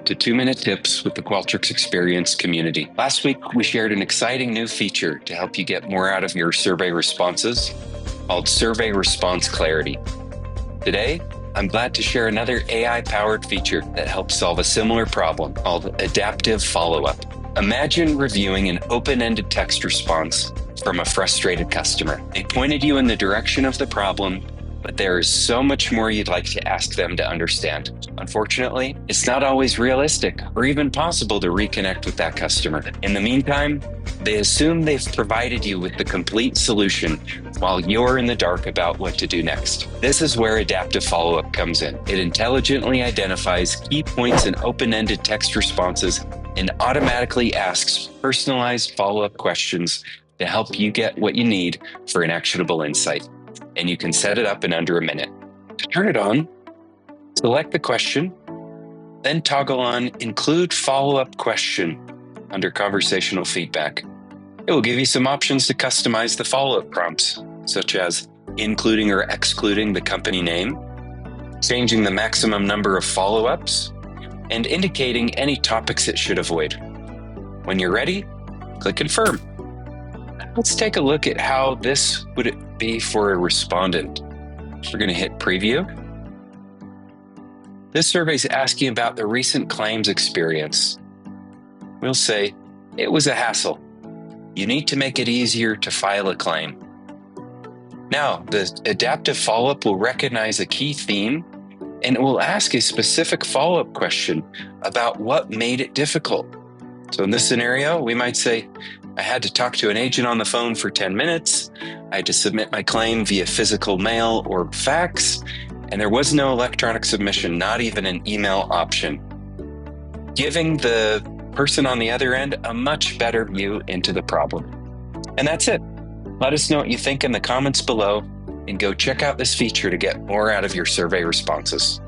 to 2-Minute Tips with the Qualtrics Experience community. Last week, we shared an exciting new feature to help you get more out of your survey responses called Survey Response Clarity. Today, I'm glad to share another AI-powered feature that helps solve a similar problem called adaptive follow-up. Imagine reviewing an open-ended text response from a frustrated customer. They pointed you in the direction of the problem, but there is so much more you'd like to ask them to understand. Unfortunately, it's not always realistic or even possible to reconnect with that customer. In the meantime, they assume they've provided you with the complete solution while you're in the dark about what to do next. This is where adaptive follow-up comes in. It intelligently identifies key points in open-ended text responses and automatically asks personalized follow-up questions to help you get what you need for an actionable insight. And you can set it up in under a minute. To turn it on, select the question, then toggle on Include Follow-Up Question under Conversational Feedback. It will give you some options to customize the follow-up prompts, such as including or excluding the company name, changing the maximum number of follow-ups, and indicating any topics it should avoid. When you're ready, click Confirm. Let's take a look at how this would be for a respondent. We're going to hit Preview. This survey is asking about the recent claims experience. We'll say, it was a hassle. You need to make it easier to file a claim. Now, the adaptive follow-up will recognize a key theme and it will ask a specific follow-up question about what made it difficult. So in this scenario, we might say, I had to talk to an agent on the phone for 10 minutes. I had to submit my claim via physical mail or fax, and there was no electronic submission, not even an email option, giving the person on the other end a much better view into the problem. And that's it. Let us know what you think in the comments below, and go check out this feature to get more out of your survey responses.